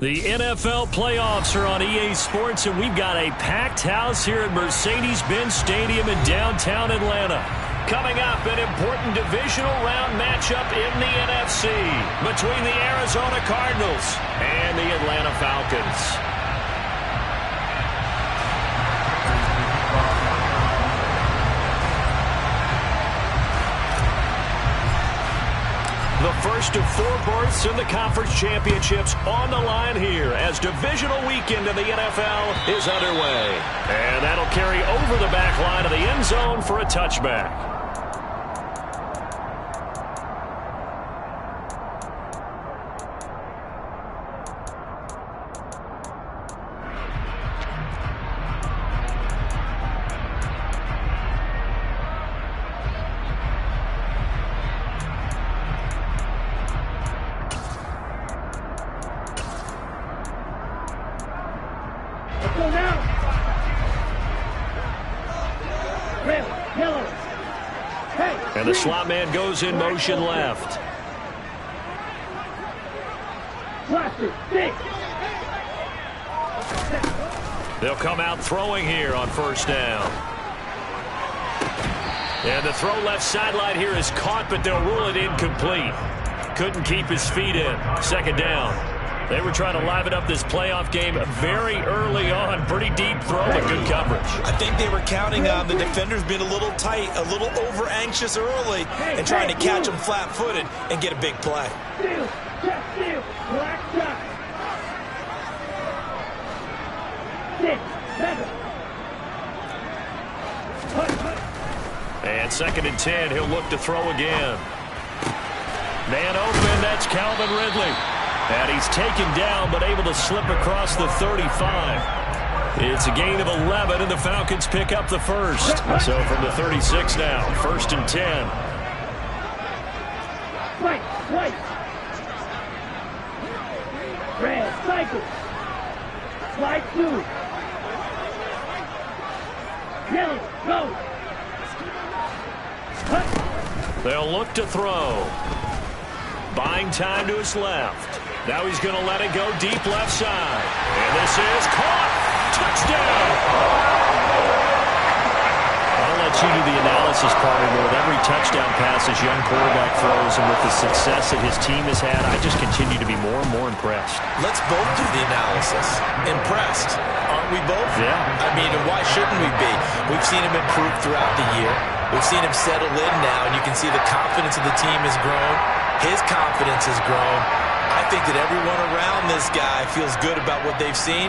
The NFL playoffs are on EA Sports, and we've got a packed house here at Mercedes-Benz Stadium in downtown Atlanta. Coming up, an important divisional round matchup in the NFC between the Arizona Cardinals and the Atlanta Falcons. The first of 4 berths in the conference championships on the line here as divisional weekend in the NFL is underway. And that'll carry over the back line of the end zone for a touchback. And the slot man goes in motion left. They'll come out throwing here on first down. And the throw left sideline here is caught, but they'll rule it incomplete. Couldn't keep his feet in. Second down. They were trying to liven up this playoff game very early on. Pretty deep throw, but good coverage. I think they were counting on the defenders being a little tight, a little over-anxious early, and trying to catch them flat-footed and get a big play. And 2nd and 10, he'll look to throw again. Man open, that's Calvin Ridley. And he's taken down, but able to slip across the 35. It's a gain of 11, and the Falcons pick up the first. So from the 36 now, 1st and 10. White. Red, cycle. Slide 2. Yellow, go. They'll look to throw. Buying time to his left. Now he's going to let it go deep left side. And this is caught. Touchdown. I'll let you do the analysis part of it. With every touchdown pass this young quarterback throws and with the success that his team has had, I just continue to be more and more impressed. Let's both do the analysis. Impressed. Aren't we both? Yeah. I mean, and why shouldn't we be? We've seen him improve throughout the year. We've seen him settle in now, and you can see the confidence of the team has grown. His confidence has grown. I think that everyone around this guy feels good about what they've seen,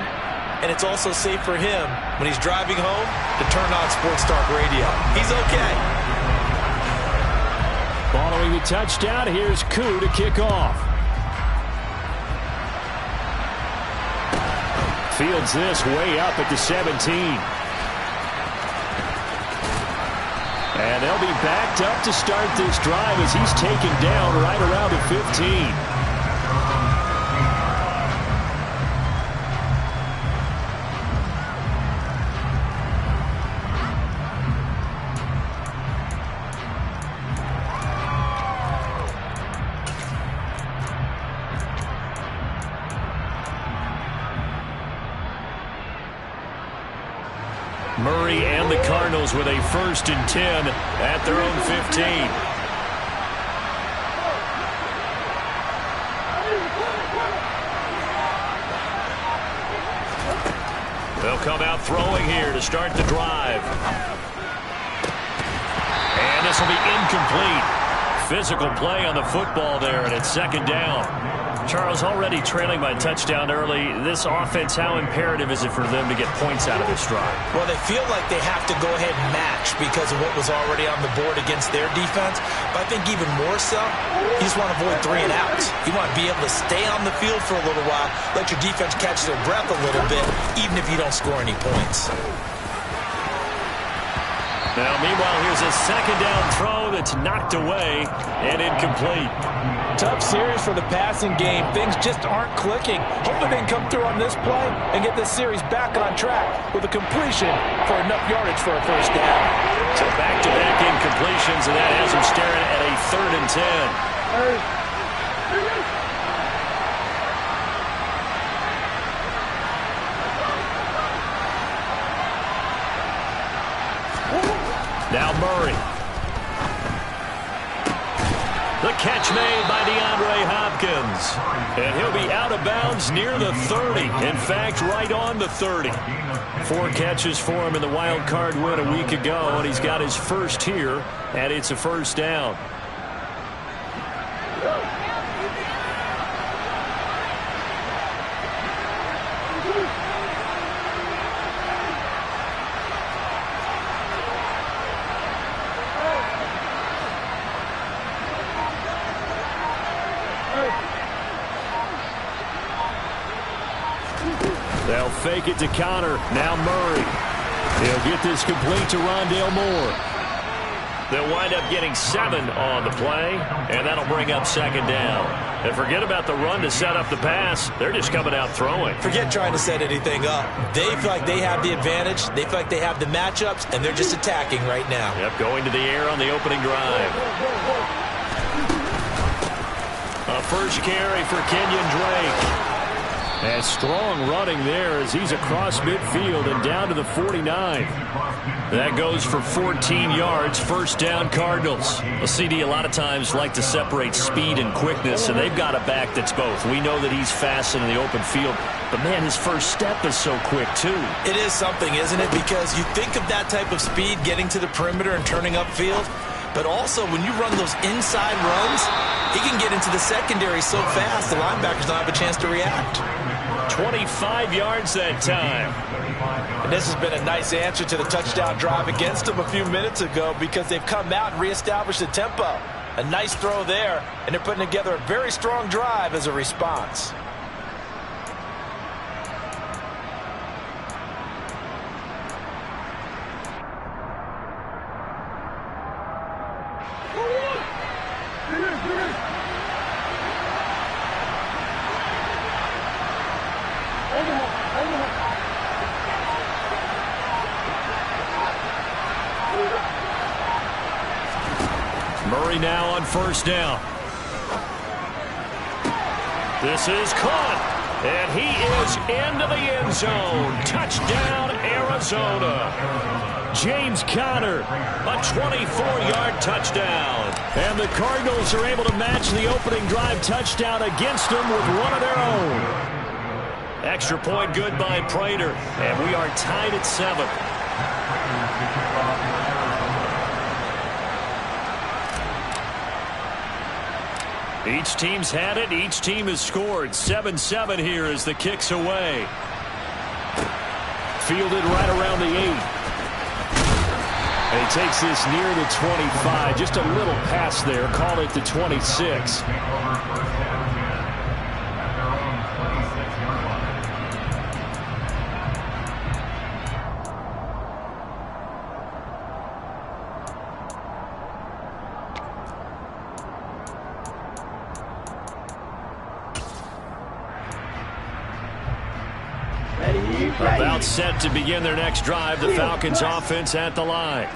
and it's also safe for him when he's driving home to turn on Sports Talk Radio. He's okay. Following the touchdown, here's Koo to kick off. Fields this way up at the 17. And they'll be backed up to start this drive as he's taken down right around the 15. Murray and the Cardinals with a 1st and 10 at their own 15. They'll come out throwing here to start the drive. And this will be incomplete. Physical play on the football there, and it's 2nd down. Charles, already trailing by touchdown early. This offense, how imperative is it for them to get points out of this drive? Well, they feel like they have to go ahead and match because of what was already on the board against their defense. But I think even more so, you just want to avoid 3 and outs. You want to be able to stay on the field for a little while, let your defense catch their breath a little bit, even if you don't score any points. Now, meanwhile, here's a 2nd down throw that's knocked away and incomplete. Tough series for the passing game. Things just aren't clicking. Hoping they can come through on this play and get this series back on track with a completion for enough yardage for a 1st down. So back-to-back incompletions, and that has him staring at a 3rd and 10. Now Murray. The catch made by DeAndre Hopkins. And he'll be out of bounds near the 30. In fact, right on the 30. 4 catches for him in the wild card win a week ago, and he's got his first here, and it's a first down. They'll fake it to Connor. Now Murray. He'll get this complete to Rondale Moore. They'll wind up getting 7 on the play, and that'll bring up second down. And forget about the run to set up the pass. They're just coming out throwing. Forget trying to set anything up. They feel like they have the advantage. They feel like they have the matchups, and they're just attacking right now. Yep, going to the air on the opening drive. A first carry for Kenyon Drake. And strong running there as he's across midfield and down to the 49. That goes for 14 yards, first down Cardinals. A CD a lot of times like to separate speed and quickness, and they've got a back that's both. We know that he's fast in the open field, but man, his first step is so quick too. It is something, isn't it? Because you think of that type of speed getting to the perimeter and turning upfield, but also when you run those inside runs, he can get into the secondary so fast the linebackers don't have a chance to react. 25 yards that time. And this has been a nice answer to the touchdown drive against them a few minutes ago because they've come out and reestablished the tempo. A nice throw there, and they're putting together a very strong drive as a response. Murray now on first down. This is caught, and he is into the end zone. Touchdown, Arizona. James Conner, a 24-yard touchdown. And the Cardinals are able to match the opening drive touchdown against them with one of their own. Extra point good by Prater, and we are tied at 7. Each team's had it. Each team has scored. 7-7 here as the kick's away. Fielded right around the 8. And he takes this near the 25. Just a little pass there. Call it the 26. About set to begin their next drive. The Falcons offense at the line.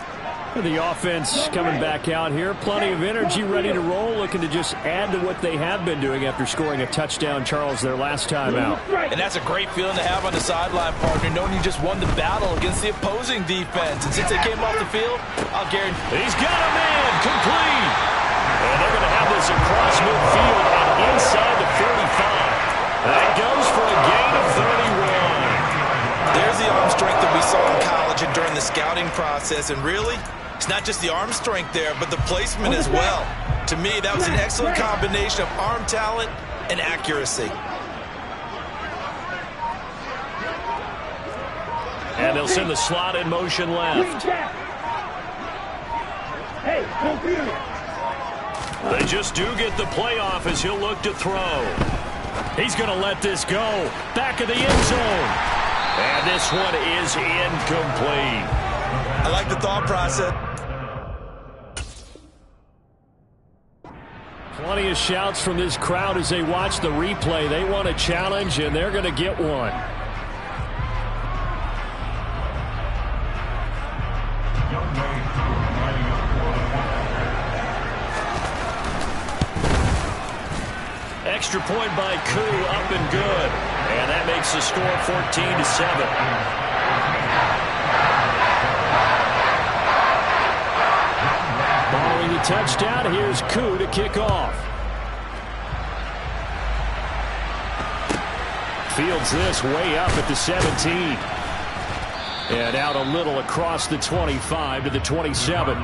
The offense coming back out here. Plenty of energy, ready to roll, looking to just add to what they have been doing after scoring a touchdown, Charles, their last time out. And that's a great feeling to have on the sideline, partner, knowing you just won the battle against the opposing defense. And since they came off the field, I'll guarantee. He's got a man complete. And they're going to have this across midfield and inside the 45. That goes for a gain of 31. There's the arm strength that we saw in college and during the scouting process. And really, it's not just the arm strength there, but the placement as well. To me, that was an excellent combination of arm talent and accuracy. And they'll send the slot in motion left. They just do get the playoff as he'll look to throw. He's going to let this go. Back of the end zone. And this one is incomplete. I like the thought process. Plenty of shouts from this crowd as they watch the replay. They want a challenge, and they're going to get one. Extra point by Koo, up and good. And that makes the score 14-7. touchdown. Here's Koo to kick off. Fields this way up at the 17. And out a little across the 25 to the 27.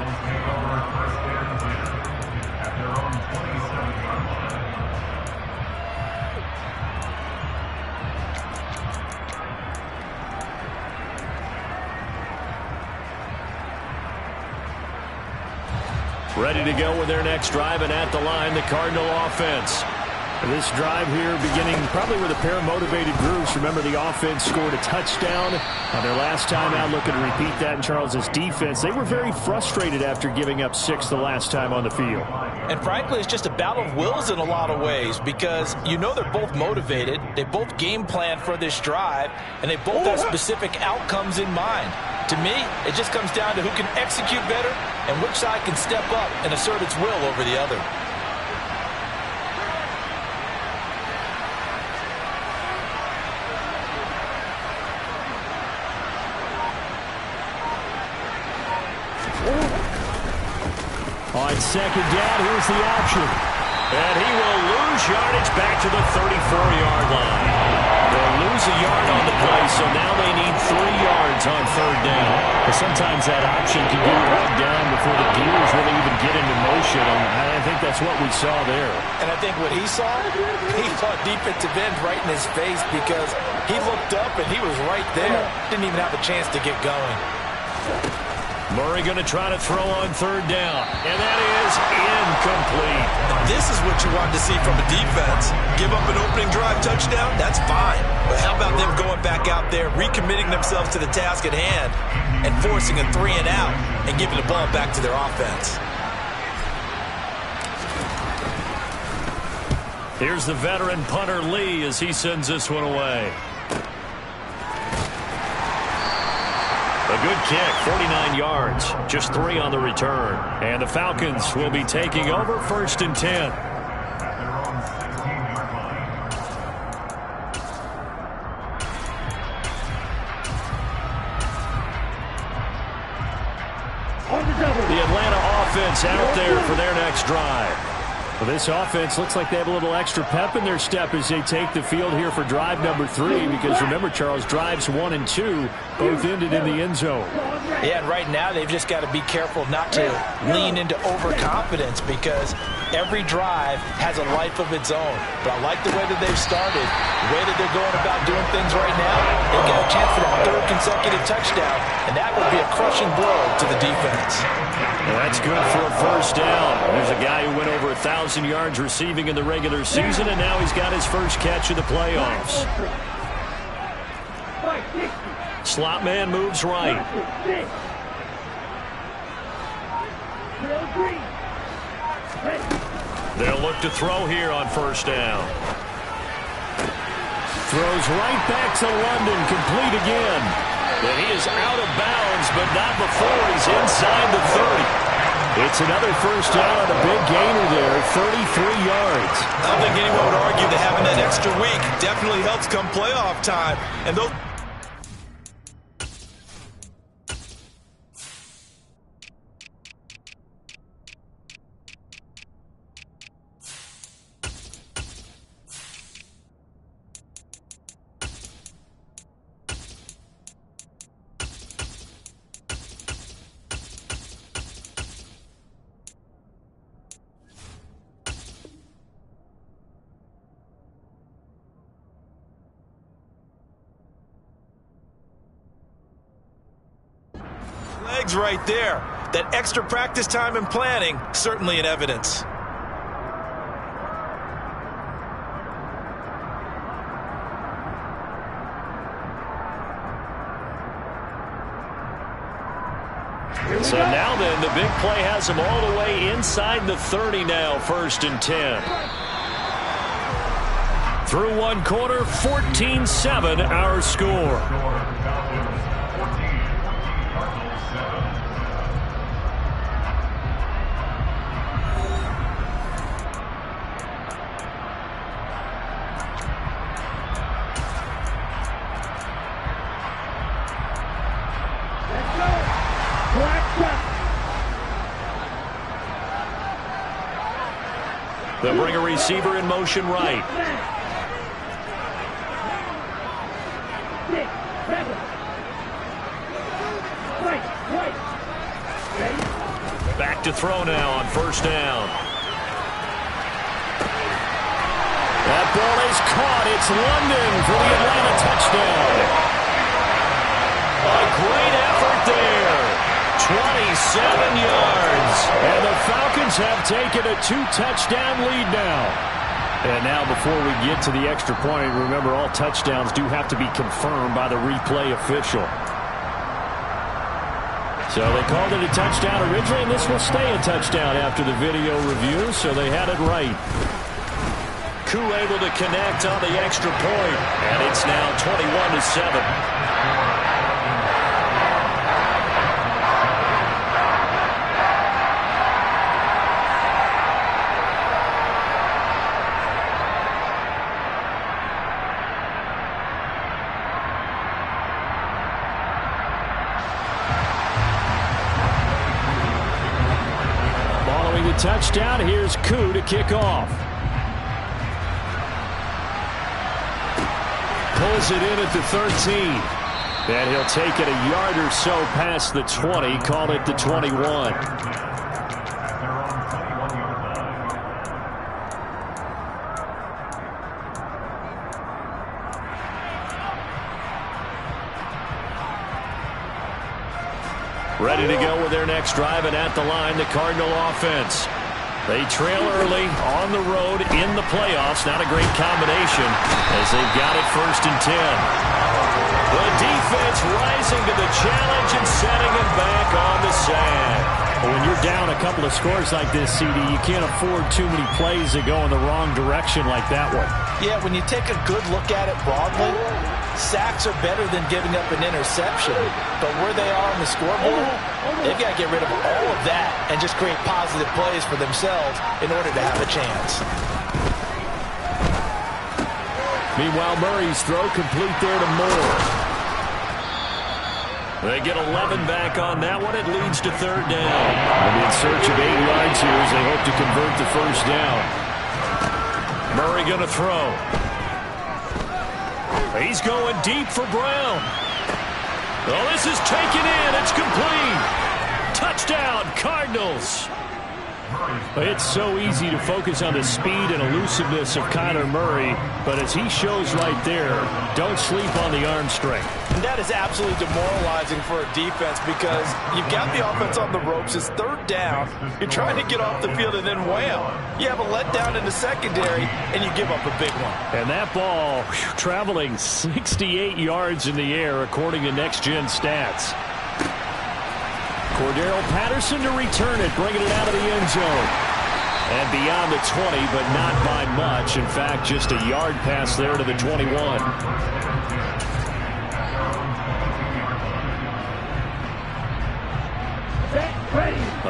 Ready to go with their next drive, and at the line, the Cardinal offense. This drive here beginning probably with a pair of motivated groups. Remember, the offense scored a touchdown on their last time out. Looking to repeat that in Charles's defense. They were very frustrated after giving up 6 the last time on the field. And frankly, it's just a battle of wills in a lot of ways because you know they're both motivated. They both game plan for this drive, and they both have specific outcomes in mind. To me, it just comes down to who can execute better and which side can step up and assert its will over the other. On second down, here's the option. And he will lose yardage back to the 34-yard line. They'll lose a yard on the play, so now they need 3 yards on third down. But sometimes that option can get bogged down before the gears really even get into motion. And I think that's what we saw there. And I think what he saw defensive end right in his face because he looked up and he was right there. Didn't even have a chance to get going. Murray going to try to throw on third down, and that is incomplete. This is what you want to see from a defense. Give up an opening drive touchdown, that's fine. But how about them going back out there, recommitting themselves to the task at hand, and forcing a 3 and out, and giving the ball back to their offense. Here's the veteran punter Lee as he sends this one away. A good kick, 49 yards, just 3 on the return. And the Falcons will be taking over 1st and 10. The Atlanta offense out there for their next drive. Well, this offense looks like they have a little extra pep in their step as they take the field here for drive number 3. Because remember, Charles, drives 1 and 2 both ended in the end zone. Yeah, and right now they've just got to be careful not to lean into overconfidence because every drive has a life of its own. But I like the way that they've started, the way that they're going about doing things right now. They've got a chance for that 3rd consecutive touchdown, and that would be a crushing blow to the defense. Well, that's good for a 1st down. There's a guy who went over 1,000 yards receiving in the regular season, and now he's got his first catch of the playoffs. Slot man moves right. They'll look to throw here on 1st down. Throws right back to London, complete again. And he is out of bounds, but not before he's inside the 30. It's another 1st down on a big gainer there, 33 yards. I don't think anyone would argue that having that extra week definitely helps come playoff time. And those legs right there. That extra practice time and planning, certainly in evidence. So now then, the big play has him all the way inside the 30 now, 1st and 10. Through 1 quarter, 14-7 our score. They'll bring a receiver in motion right. 6, 7. Right. Ready? Back to throw now on first down. That ball is caught. It's London for the Atlanta touchdown. A great effort there. 27 yards. And the Falcons have taken a 2-touchdown lead now. And now before we get to the extra point, remember all touchdowns do have to be confirmed by the replay official. So they called it a touchdown originally, and this will stay a touchdown after the video review, so they had it right. Koo able to connect on the extra point, and it's now 21-7. Touchdown. Here's Koo to kick off. Pulls it in at the 13. And he'll take it a yard or so past the 20. Call it the 21. Ready to go with their next drive, and at the line, the Cardinal offense. They trail early on the road in the playoffs. Not a great combination as they've got it 1st and 10. The defense rising to the challenge and setting it back on the sand. Well, when you're down a couple of scores like this, CD, you can't afford too many plays that go in the wrong direction like that one. Yeah, when you take a good look at it broadly, sacks are better than giving up an interception. But where they are on the scoreboard, they've got to get rid of all of that and just create positive plays for themselves in order to have a chance. Meanwhile, Murray's throw complete there to Moore. They get 11 back on that one. It leads to 3rd down. And in search of 8 yards here as they hope to convert the 1st down. Murray going to throw. He's going deep for Brown. Oh, this is taken in. It's complete. Touchdown, Cardinals. It's so easy to focus on the speed and elusiveness of Kyler Murray, but as he shows right there, don't sleep on the arm strength. And that is absolutely demoralizing for a defense because you've got the offense on the ropes. It's 3rd down. You're trying to get off the field, and then wham, you have a letdown in the secondary, and you give up a big one. And that ball traveling 68 yards in the air, according to Next Gen Stats. Cordero Patterson to return it, bringing it out of the end zone. And beyond the 20, but not by much. In fact, just a yard pass there to the 21.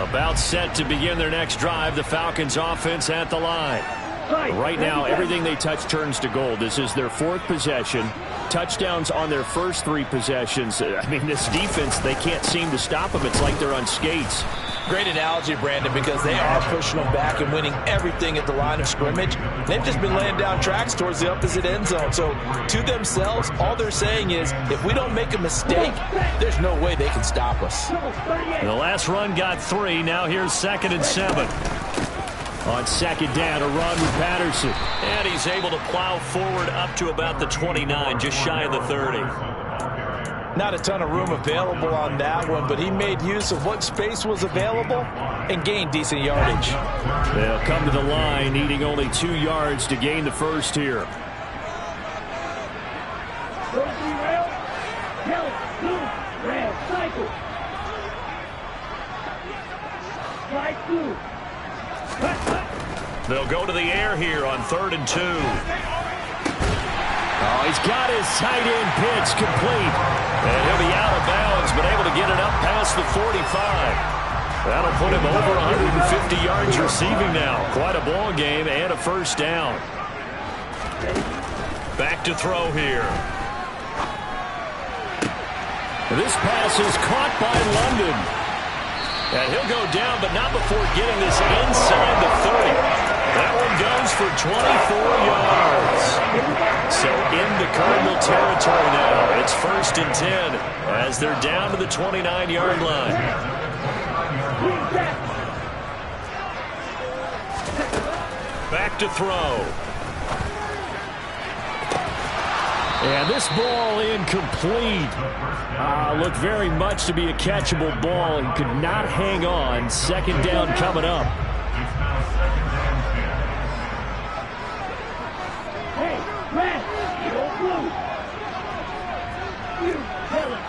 About set to begin their next drive. The Falcons offense at the line. Right now, everything they touch turns to gold. This is their 4th possession. Touchdowns on their first 3 possessions. I mean, this defense, they can't seem to stop them. It's like they're on skates. Great analogy, Brandon, because they are pushing them back and winning everything at the line of scrimmage. They've just been laying down tracks towards the opposite end zone. So to themselves, all they're saying is, if we don't make a mistake, there's no way they can stop us. The last run got 3. Now here's 2nd and 7. On 2nd down, a run with Patterson. And he's able to plow forward up to about the 29, just shy of the 30. Not a ton of room available on that one, but he made use of what space was available and gained decent yardage. They'll come to the line, needing only 2 yards to gain the 1st here. They'll go to the air here on 3rd and 2. Oh, he's got his tight end pitch complete. And he'll be out of bounds, but able to get it up past the 45. That'll put him over 150 yards receiving now. Quite a ball game and a 1st down. Back to throw here. This pass is caught by London. And he'll go down, but not before getting this inside the 30. That one goes for 24 yards. So into Cardinal territory now. It's 1st and 10 as they're down to the 29-yard line. Back to throw. And this ball incomplete. Looked very much to be a catchable ball. He could not hang on. 2nd down coming up. Hey, red, you don't move. You tell him.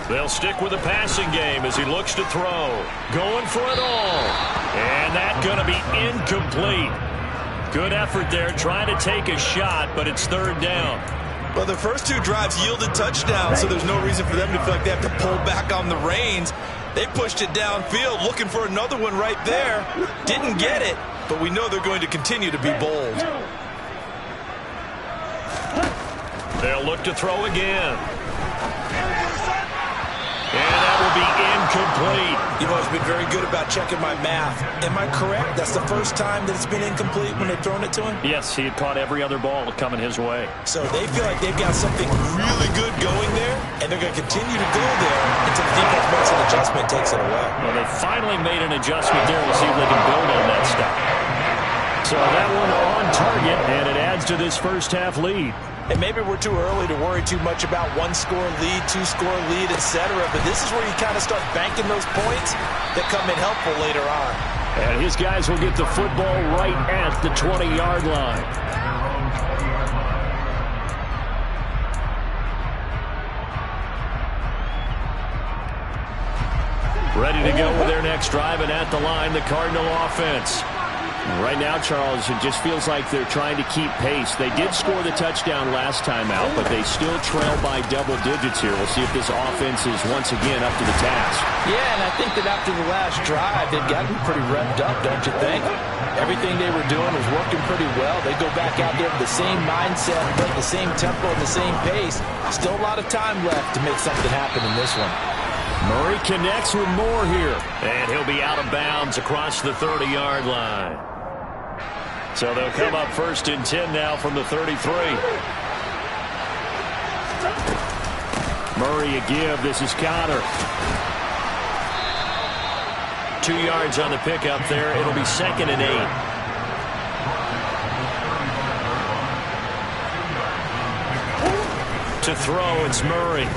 They'll stick with the passing game as he looks to throw. Going for it all. And that's going to be incomplete. Good effort there, trying to take a shot, but it's 3rd down. Well, the first 2 drives yielded touchdowns, so there's no reason for them to feel like they have to pull back on the reins. They pushed it downfield, looking for another one right there. Didn't get it, but we know they're going to continue to be bold. They'll look to throw again. And that will be incomplete. You've always been very good about checking my math. Am I correct? That's the first time that it's been incomplete when they've thrown it to him? Yes, he had caught every other ball coming his way. So they feel like they've got something really good going there, and they're going to continue to go there until the defense makes an adjustment and takes it away. Well, they finally made an adjustment there. We'll see if they can build on that stuff. So that one on target, and it adds to this first half lead. And maybe we're too early to worry too much about 1-score lead, 2-score lead, etc. But this is where you kind of start banking those points that come in helpful later on. And his guys will get the football right at the 20-yard line. Ready to go with their next drive, and at the line, the Cardinal offense. Right now, Charles, it just feels like they're trying to keep pace. They did score the touchdown last time out, but they still trail by double digits here. We'll see if this offense is once again up to the task. Yeah, and I think that after the last drive, they've gotten pretty revved up, don't you think? Everything they were doing was working pretty well. They go back out there with the same mindset, play the same tempo and the same pace. Still a lot of time left to make something happen in this one. Murray connects with Moore here, and he'll be out of bounds across the 30-yard line. So they'll come up 1st and 10 now from the 33. Murray a give. This is Connor. 2 yards on the pickup there. It'll be 2nd and 8. To throw, it's Murray.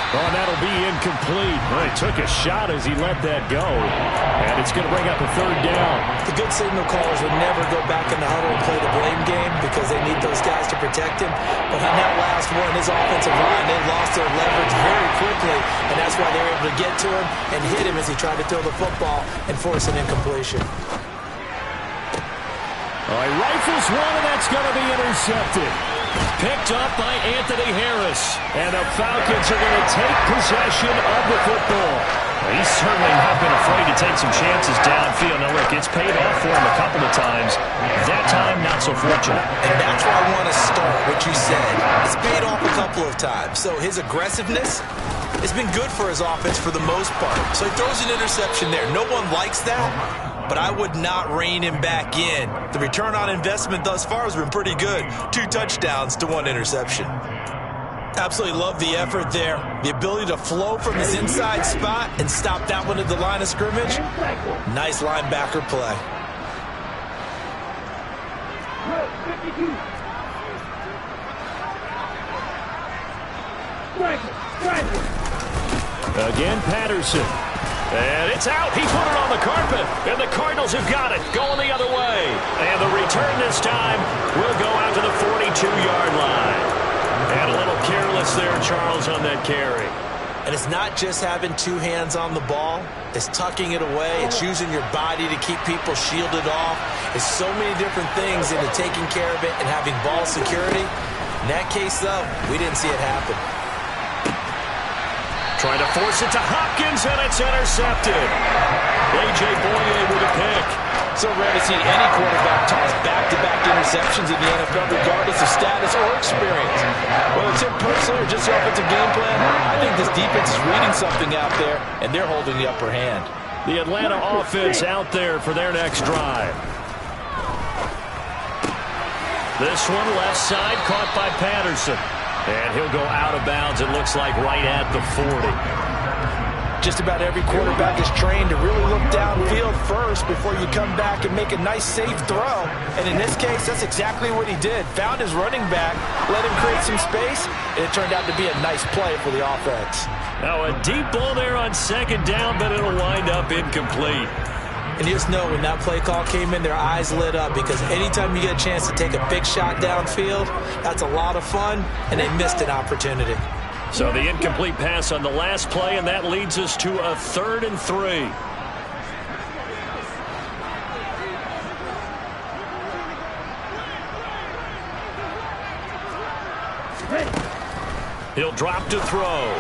Oh, and that'll be incomplete. Well, he took a shot as he let that go. And it's going to bring up a 3rd down. The good signal callers would never go back in the huddle and play the blame game because they need those guys to protect him. But on that last one, his offensive line, they lost their leverage very quickly. And that's why they were able to get to him and hit him as he tried to throw the football and force an incompletion. All right, rifles one, and that's going to be intercepted. Picked up by Anthony Harris. And the Falcons are going to take possession of the football. He's certainly not been afraid to take some chances downfield. Now, look, it's paid off for him a couple of times. That time, not so fortunate. And that's where I want to start what you said. It's paid off a couple of times. So his aggressiveness has been good for his offense for the most part. So he throws an interception there. No one likes that, but I would not rein him back in. The return on investment thus far has been pretty good. 2 touchdowns to 1 interception. Absolutely love the effort there. The ability to flow from his inside spot and stop that one at the line of scrimmage. Nice linebacker play. Again, Patterson. And it's out. He put it on the carpet. And the Cardinals have got it. Going the other way. And the return this time will go out to the 42-yard line. And a little careless there, Charles, on that carry. And it's not just having 2 hands on the ball. It's tucking it away. It's using your body to keep people shielded off. It's so many different things into taking care of it and having ball security. In that case, though, we didn't see it happen. Trying to force it to Hopkins, and it's intercepted. A.J. Boye with a pick. So rare to see any quarterback toss back-to-back interceptions in the NFL, regardless of status or experience. Whether it's him personally or just the offensive game plan, I think this defense is reading something out there, and they're holding the upper hand. The Atlanta offense out there for their next drive. This one left side caught by Patterson. And he'll go out of bounds, it looks like, right at the 40. Just about every quarterback is trained to really look downfield first before you come back and make a nice, safe throw. And in this case, that's exactly what he did. Found his running back, let him create some space, and it turned out to be a nice play for the offense. Now a deep ball there on second down, but it'll wind up incomplete. And you just know when that play call came in, their eyes lit up, because anytime you get a chance to take a big shot downfield, that's a lot of fun, and they missed an opportunity. So the incomplete pass on the last play, and that leads us to a 3rd and 3. He'll drop to throw.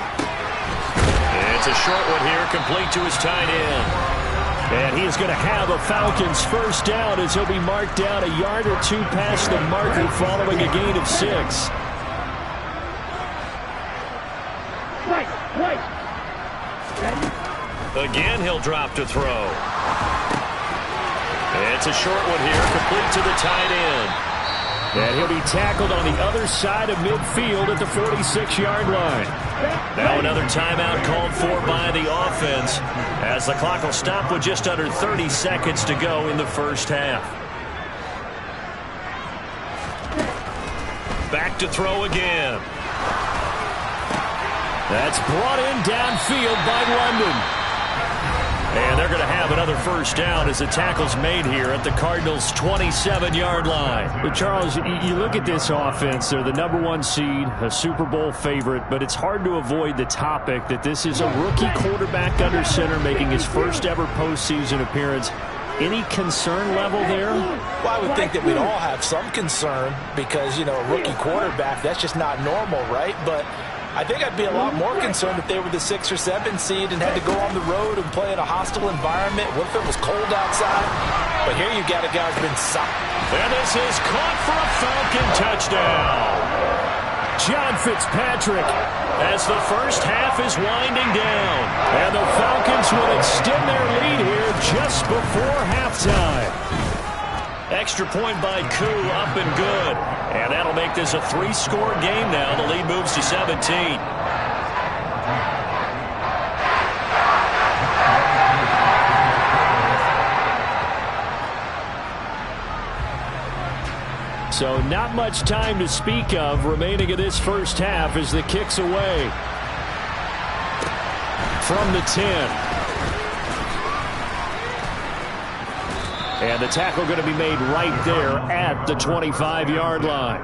It's a short one here, complete to his tight end. And he's going to have a Falcons first down as he'll be marked down a yard or two past the marker following a gain of 6. Again, he'll drop to throw. It's a short one here, complete to the tight end. And he'll be tackled on the other side of midfield at the 46-yard line. Now another timeout called for by the offense, as the clock will stop with just under 30 seconds to go in the first half. Back to throw again. That's brought in downfield by London. And they're going to have another first down as the tackle's made here at the Cardinals' 27-yard line. But Charles, you look at this offense, they're the #1 seed, a Super Bowl favorite, but it's hard to avoid the topic that this is a rookie quarterback under center making his first ever postseason appearance. Any concern level there? Well, I would think that we'd all have some concern because, you know, a rookie quarterback, that's just not normal, right? But I think I'd be a lot more concerned if they were the 6 or 7 seed and had to go on the road and play in a hostile environment. What if it was cold outside? But here you got a guy who's been solid. And this is caught for a Falcon touchdown. John Fitzpatrick, as the first half is winding down. And the Falcons will extend their lead here just before halftime. Extra point by Koo, up and good. And that'll make this a 3-score game now. The lead moves to 17. So not much time to speak of remaining in this first half as the kick's away. From the 10. And the tackle going to be made right there at the 25-yard line.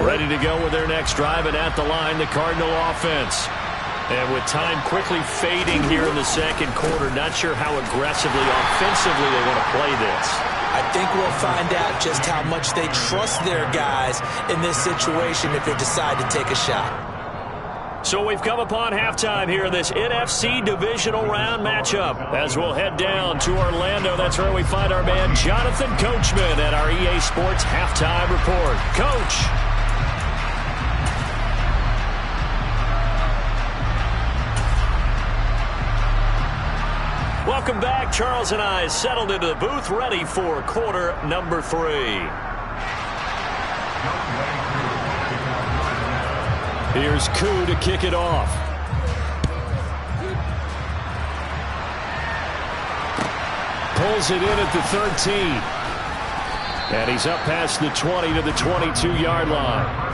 Ready to go with their next drive, and at the line, the Cardinal offense. And with time quickly fading here in the second quarter, not sure how aggressively, offensively they want to play this. I think we'll find out just how much they trust their guys in this situation if they decide to take a shot. So we've come upon halftime here in this NFC divisional round matchup. As we'll head down to Orlando, that's where we find our man Jonathan Coachman at our EA Sports Halftime Report. Coach. Welcome back. Charles and I settled into the booth, ready for quarter number 3. Here's Koo to kick it off. Pulls it in at the 13. And he's up past the 20 to the 22-yard line.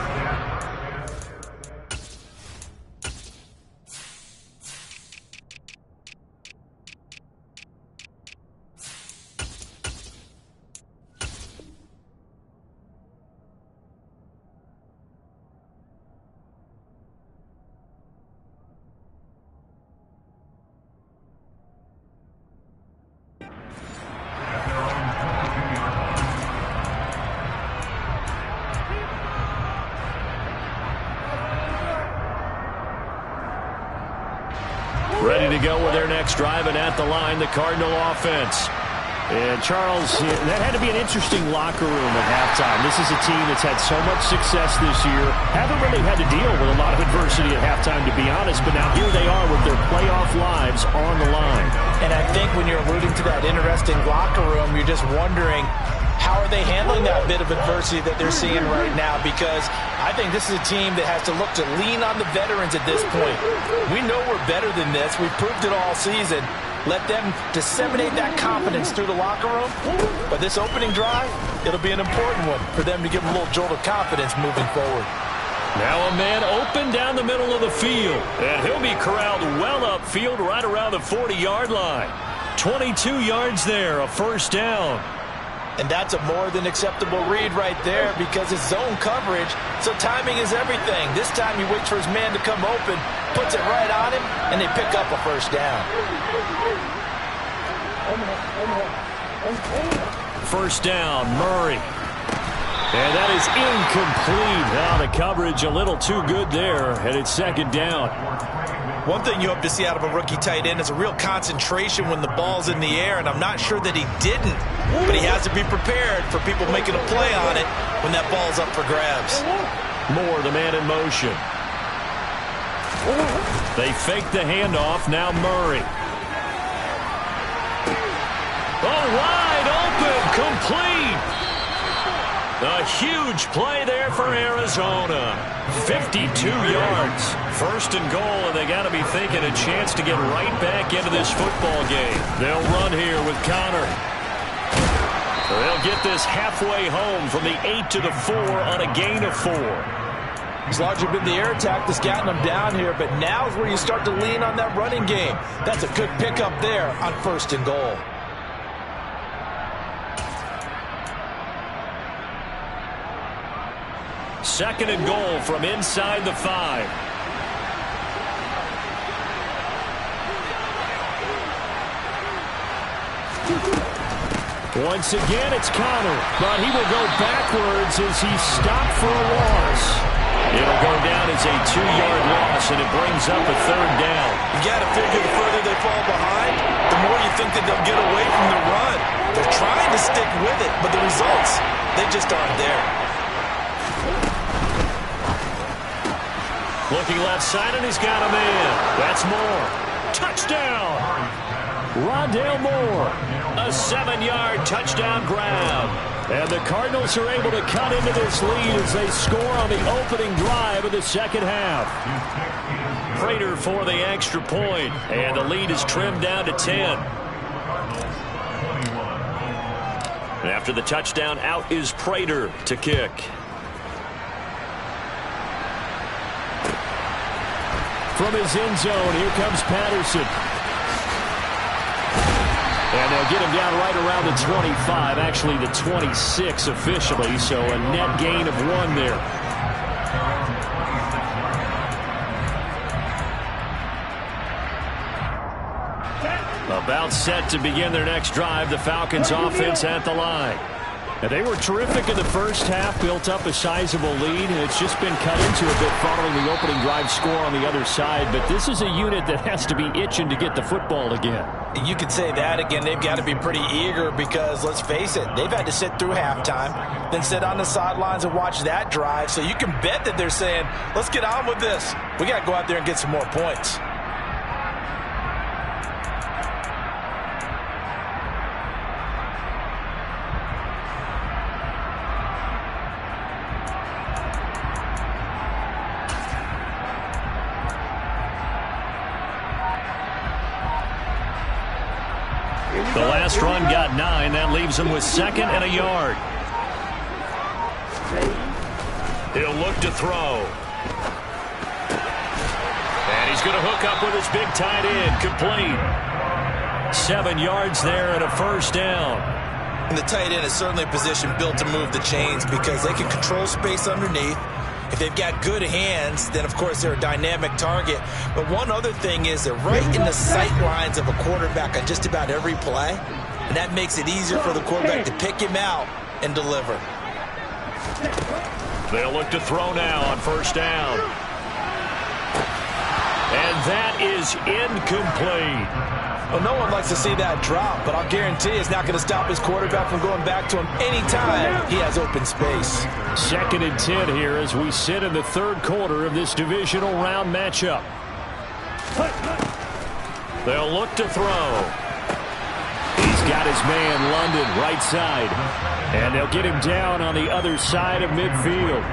Ready to go with their next drive, and at the line, the Cardinal offense. And, Charles, that had to be an interesting locker room at halftime. This is a team that's had so much success this year. Haven't really had to deal with a lot of adversity at halftime, to be honest, but now here they are with their playoff lives on the line. And I think when you're alluding to that interesting locker room, you're just wondering, how are they handling that bit of adversity that they're seeing right now? Because I think this is a team that has to look to lean on the veterans at this point. We know we're better than this. We've proved it all season. Let them disseminate that confidence through the locker room. But this opening drive, it'll be an important one for them to give them a little jolt of confidence moving forward. Now a man open down the middle of the field. And he'll be corralled well upfield right around the 40-yard line. 22 yards there, a first down. And that's a more than acceptable read right there because it's zone coverage, so timing is everything. This time he waits for his man to come open, puts it right on him, and they pick up a first down. First down, Murray. And that is incomplete. Now the coverage a little too good there, and it's second down. One thing you hope to see out of a rookie tight end is a real concentration when the ball's in the air, and I'm not sure that he didn't, but he has to be prepared for people making a play on it when that ball's up for grabs. Moore, the man in motion. They fake the handoff, now Murray. Oh, wide open, complete. A huge play there for Arizona. 52 yards. First and goal, and they got to be thinking a chance to get right back into this football game. They'll run here with Connor. They'll get this halfway home from the 8 to the 4 on a gain of 4. It's largely been the air attack that's gotten them down here, but now is where you start to lean on that running game. That's a good pickup there on first and goal. Second and goal from inside the 5. Once again, it's Connor, but he will go backwards as he's stopped for a loss. It'll go down as a 2-yard loss, and it brings up a third down. You got to figure the further they fall behind, the more you think that they'll get away from the run. They're trying to stick with it, but the results, they just aren't there. Looking left side, and he's got a man. That's Moore. Touchdown! Rondale Moore. A 7-yard touchdown grab. And the Cardinals are able to cut into this lead as they score on the opening drive of the second half. Prater for the extra point, and the lead is trimmed down to 10. And after the touchdown, out is Prater to kick. From his end zone, here comes Patterson. And they'll get him down right around the 25, actually the 26 officially, so a net gain of 1 there. About set to begin their next drive, the Falcons offense at the line. And they were terrific in the first half, built up a sizable lead, and it's just been cut into a bit following the opening drive score on the other side. But this is a unit that has to be itching to get the football again. You could say that again. They've got to be pretty eager because, let's face it, they've had to sit through halftime, then sit on the sidelines and watch that drive. So you can bet that they're saying, let's get on with this. We got to go out there and get some more points. The last run got 9. That leaves him with 2nd and a yard. He'll look to throw. And he's going to hook up with his big tight end. Complete. 7 yards there and a first down. And the tight end is certainly a position built to move the chains because they can control space underneath. If they've got good hands, then, of course, they're a dynamic target. But one other thing is they're right in the sight lines of a quarterback on just about every play, and that makes it easier for the quarterback to pick him out and deliver. They'll look to throw now on first down. And that is incomplete. Well, no one likes to see that drop, but I'll guarantee it's not going to stop his quarterback from going back to him anytime he has open space. 2nd and 10 here as we sit in the 3rd quarter of this divisional round matchup. They'll look to throw. He's got his man London right side. And they'll get him down on the other side of midfield.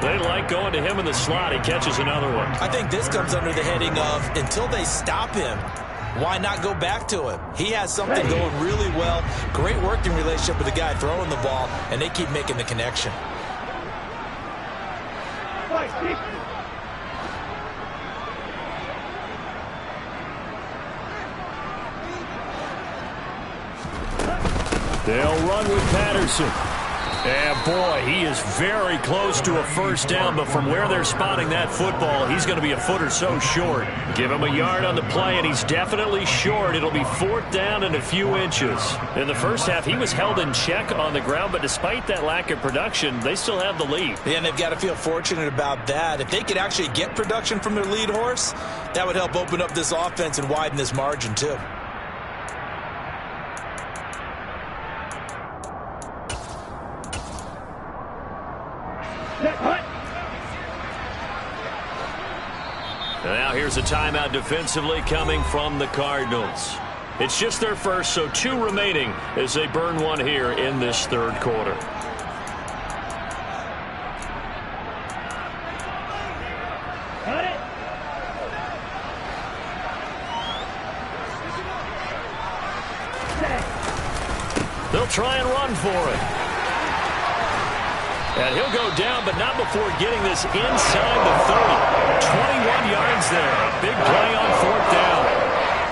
They like going to him in the slot. He catches another one. I think this comes under the heading of until they stop him, why not go back to him? He has something going really well. Great working relationship with the guy throwing the ball, and they keep making the connection. They'll run with Patterson. And boy, he is very close to a first down, but from where they're spotting that football, he's going to be a foot or so short. Give him a yard on the play, and he's definitely short. It'll be 4th down and a few inches. In the first half, he was held in check on the ground, but despite that lack of production, they still have the lead. Yeah, and they've got to feel fortunate about that. If they could actually get production from their lead horse, that would help open up this offense and widen this margin too. Now here's a timeout defensively coming from the Cardinals. It's just their first, so 2 remaining as they burn one here in this 3rd quarter. Got it. They'll try and run for it. And he'll go down, but not before getting this inside the 30. 21 yards there. A big play on 4th down.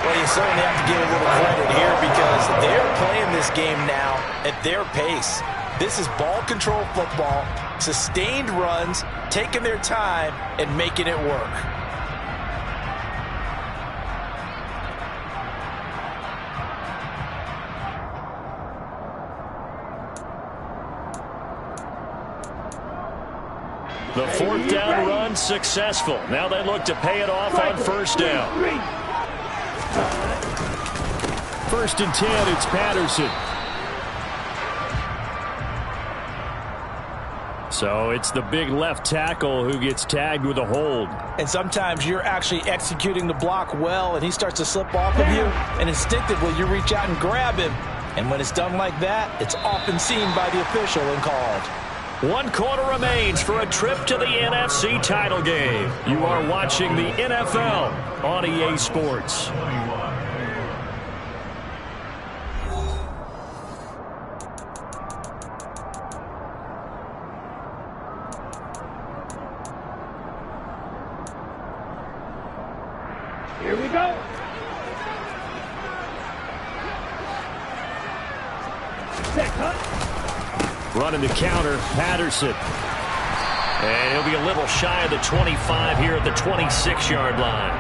Well, you certainly have to give a little credit here because they're playing this game now at their pace. This is ball control football, sustained runs, taking their time, and making it work. The 4th down run successful. Now they look to pay it off on 1st down. 1st and 10, it's Patterson. So it's the big left tackle who gets tagged with a hold. And sometimes you're actually executing the block well, and he starts to slip off of you, and instinctively you reach out and grab him. And when it's done like that, it's often seen by the official and called. 1 quarter remains for a trip to the NFC title game. You are watching the NFL on EA Sports. Here we go. Set cut. Running the counter, Patterson. And he'll be a little shy of the 25 here at the 26-yard line.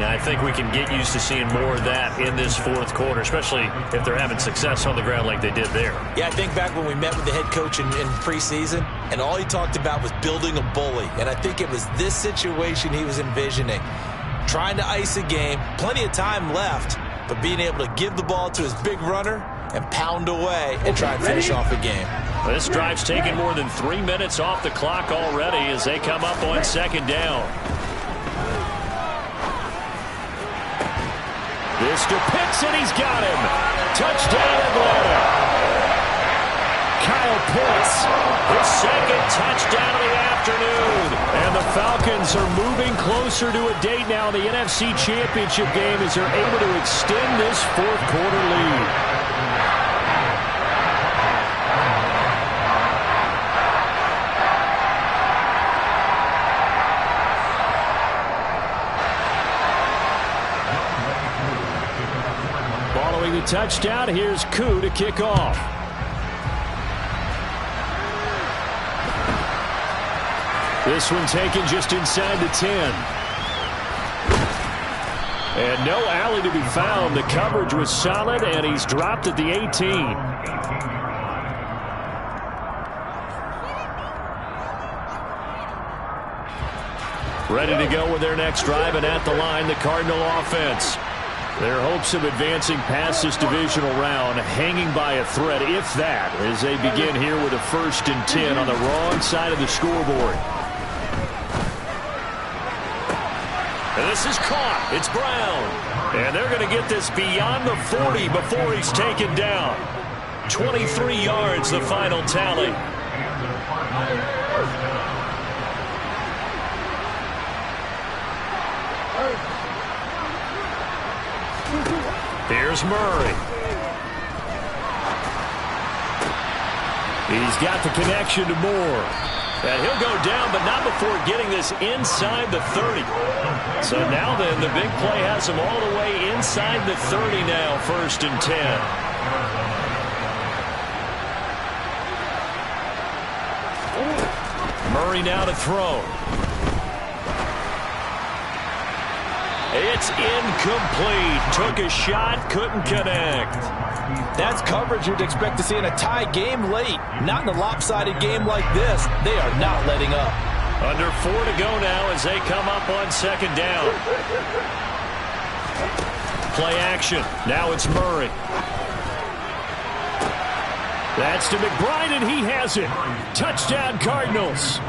Now, I think we can get used to seeing more of that in this 4th quarter, especially if they're having success on the ground like they did there. Yeah, I think back when we met with the head coach in preseason, and all he talked about was building a bully. And I think it was this situation he was envisioning. Trying to ice a game, plenty of time left, but being able to give the ball to his big runner and pound away and try and finish off a game. This drive's taken more than 3 minutes off the clock already as they come up on 2nd down. This to Pitts, and he's got him. Touchdown, Atlanta. Kyle Pitts, his 2nd touchdown of the afternoon. And the Falcons are moving closer to a date now in the NFC Championship game as they're able to extend this 4th quarter lead. Following the touchdown, here's Koo to kick off. This one taken just inside the 10. And no alley to be found. The coverage was solid, and he's dropped at the 18. Ready to go with their next drive, and at the line, the Cardinal offense. Their hopes of advancing past this divisional round hanging by a thread, if that, as they begin here with a 1st and 10 on the wrong side of the scoreboard. And this is caught. It's Brown. And they're going to get this beyond the 40 before he's taken down. 23 yards, the final tally. Here's Murray. He's got the connection to Moore. And he'll go down, but not before getting this inside the 30. So now then, the big play has him all the way inside the 30 now, 1st and 10. Murray now to throw. It's incomplete. Took a shot, couldn't connect. That's coverage you'd expect to see in a tie game late. Not in a lopsided game like this. They are not letting up. Under 4 to go now as they come up on 2nd down. Play action. Now it's Murray. That's to McBride, and he has it. Touchdown, Cardinals.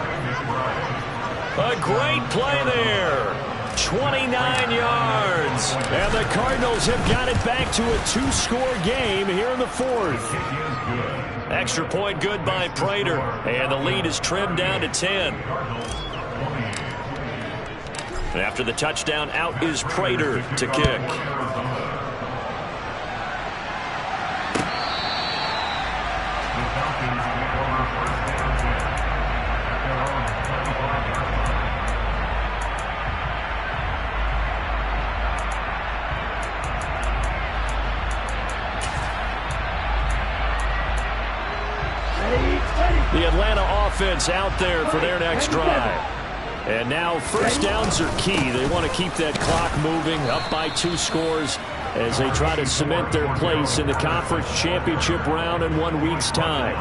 A great play there. 29 yards. And the Cardinals have got it back to a 2-score game here in the 4th. Extra point good by Prater. And the lead is trimmed down to 10. And after the touchdown, out is Prater to kick. The Atlanta offense out there for their next drive. And now 1st downs are key. They want to keep that clock moving, up by 2 scores as they try to cement their place in the conference championship round in 1 week's time.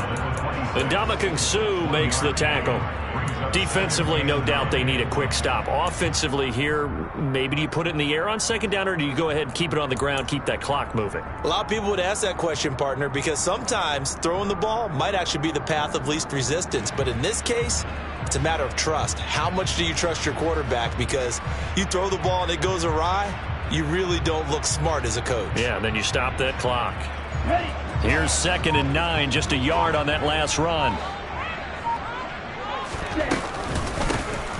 And Ndamukong Suh makes the tackle. Defensively, no doubt they need a quick stop. Offensively here, maybe do you put it in the air on 2nd down, or do you go ahead and keep it on the ground, keep that clock moving? A lot of people would ask that question, partner, because sometimes throwing the ball might actually be the path of least resistance. But in this case, it's a matter of trust. How much do you trust your quarterback? Because you throw the ball and it goes awry, you really don't look smart as a coach. Yeah, and then you stop that clock. Here's 2nd and 9, just a yard on that last run.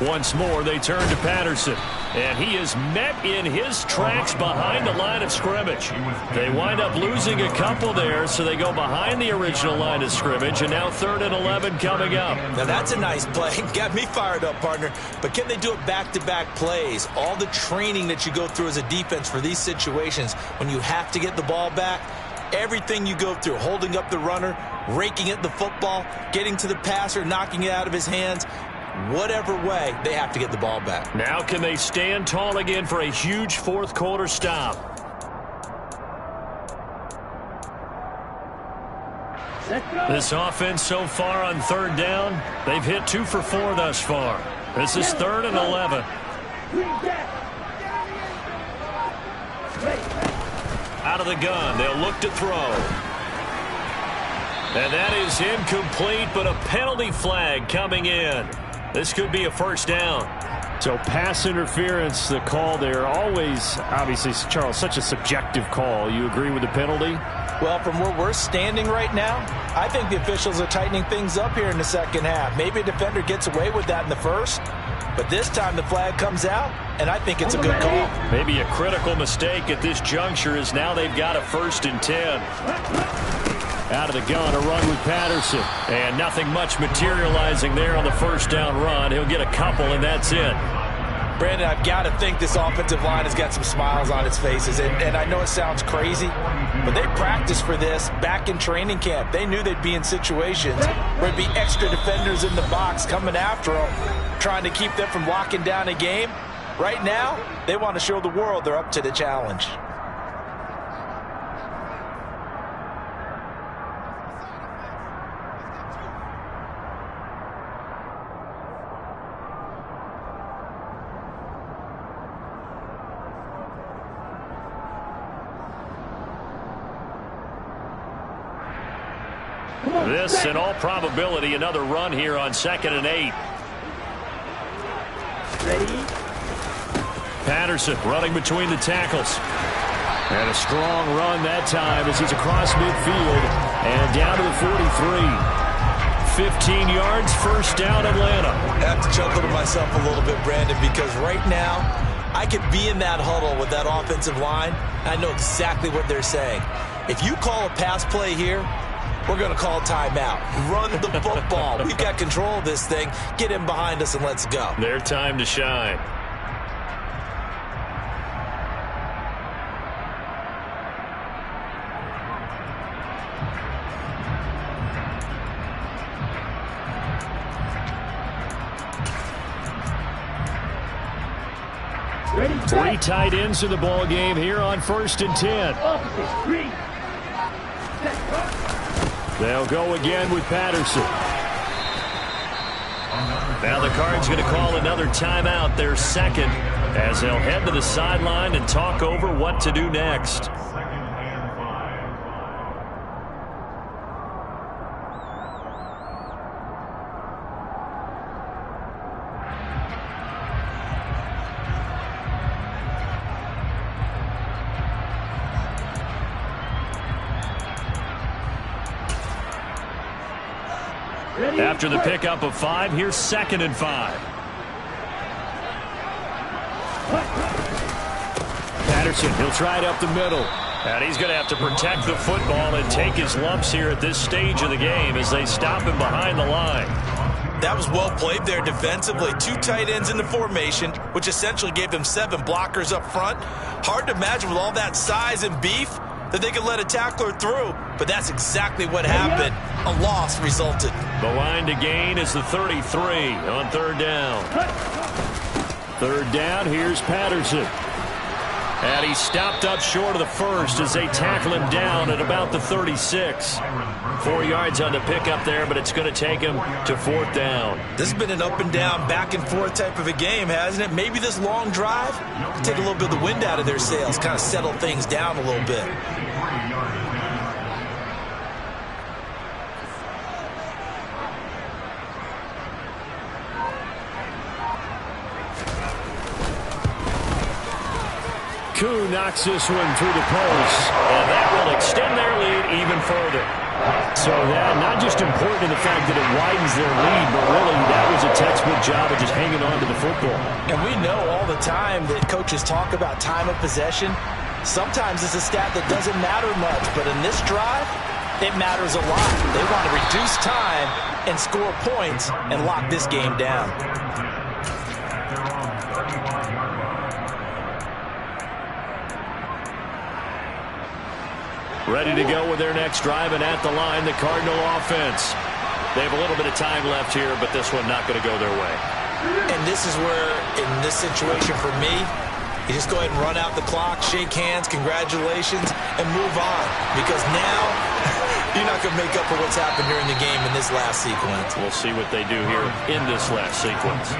Once more, they turn to Patterson. And he is met in his tracks behind the line of scrimmage. They wind up losing a couple there, so they go behind the original line of scrimmage, and now 3rd and 11 coming up. Now that's a nice play. Got me fired up, partner. But can they do it back-to-back plays? All the training that you go through as a defense for these situations, when you have to get the ball back, everything you go through, holding up the runner, raking at the football, getting to the passer, knocking it out of his hands, whatever way, they have to get the ball back. Now can they stand tall again for a huge 4th quarter stop? This offense so far on 3rd down, they've hit 2 for 4 thus far. This is 3rd and 11. Out of the gun, they'll look to throw. And that is incomplete, but a penalty flag coming in. This could be a 1st down. So pass interference, the call there, always, obviously, Charles, such a subjective call. You agree with the penalty? Well, from where we're standing right now, I think the officials are tightening things up here in the 2nd half. Maybe a defender gets away with that in the 1st, but this time the flag comes out, and I think it's a good call. Maybe a critical mistake at this juncture is now they've got a 1st and 10. Out of the gun, a run with Patterson. And nothing much materializing there on the 1st down run. He'll get a couple, and that's it. Brandon, I've got to think this offensive line has got some smiles on its faces. And I know it sounds crazy, but they practiced for this back in training camp. They knew they'd be in situations where there'd be extra defenders in the box coming after them, trying to keep them from locking down a game. Right now, they want to show the world they're up to the challenge. This, in all probability, another run here on 2nd and 8. Ready? Patterson running between the tackles. And a strong run that time as he's across midfield and down to the 43. 15 yards, first down, Atlanta. I have to chuckle to myself a little bit, Brandon, because right now I could be in that huddle with that offensive line. I know exactly what they're saying. If you call a pass play here, we're going to call timeout. Run the football. We've got control of this thing. Get in behind us and let's go. Their time to shine. Three tight ends in the ball game here on 1st and 10. They'll go again with Patterson. Now the Cards going to call another timeout, their second, as they'll head to the sideline and talk over what to do next. After the pickup of 5, here's 2nd and 5. Patterson, he'll try it up the middle. And he's going to have to protect the football and take his lumps here at this stage of the game as they stop him behind the line. That was well played there defensively. 2 tight ends in the formation, which essentially gave them 7 blockers up front. Hard to imagine with all that size and beef that they could let a tackler through, but that's exactly what happened. A loss resulted. The line to gain is the 33 on 3rd down. 3rd down, here's Patterson. And he stopped up short of the first as they tackle him down at about the 36. 4 yards on the pickup there, but it's going to take him to 4th down. This has been an up and down, back and forth type of a game, hasn't it? Maybe this long drive can take a little bit of the wind out of their sails, kind of settle things down a little bit. Koo knocks this one through the post, and that will extend their lead even further. So that not just important in the fact that it widens their lead, but really that was a textbook job of just hanging on to the football. And we know all the time that coaches talk about time of possession. Sometimes it's a stat that doesn't matter much, but in this drive, it matters a lot. They want to reduce time and score points and lock this game down. Ready to go with their next drive, and at the line, the Cardinal offense. They have a little bit of time left here, but this one not going to go their way. And this is where, in this situation for me, you just go ahead and run out the clock, shake hands, congratulations, and move on. Because now, you're not going to make up for what's happened during the game in this last sequence. We'll see what they do here in this last sequence.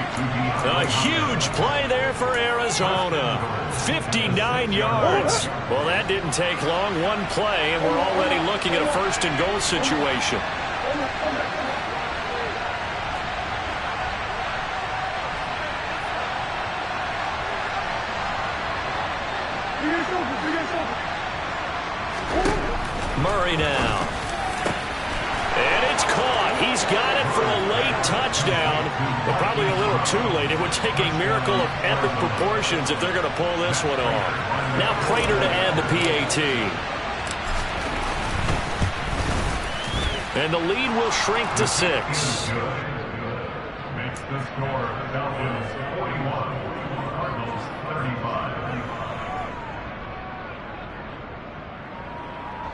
A huge play there for Arizona. 59 yards. Well, that didn't take long. One play, and we're already looking at a 1st and goal situation. Murray now. And it's caught. He's got it for a late touchdown, but probably a little too late. It would take a miracle of epic proportions if they're going to pull this one off. Now Prater to add the PAT. And the lead will shrink to 6. Makes the score Falcons 41, Cardinals 35.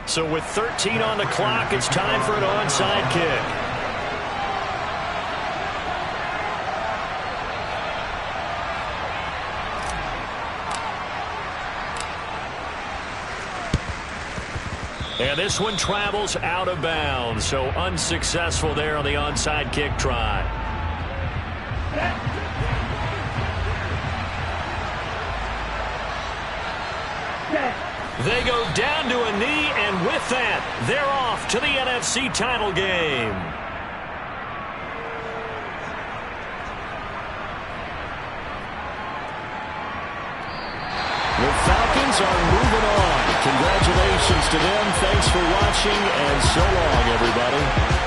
So with 13 on the clock, it's time for an onside kick. And this one travels out of bounds, so unsuccessful there on the onside kick try. They go down to a knee, and with that, they're off to the NFC title game. The Falcons are moving on. Congratulations to them. Thanks for watching, and so long, everybody.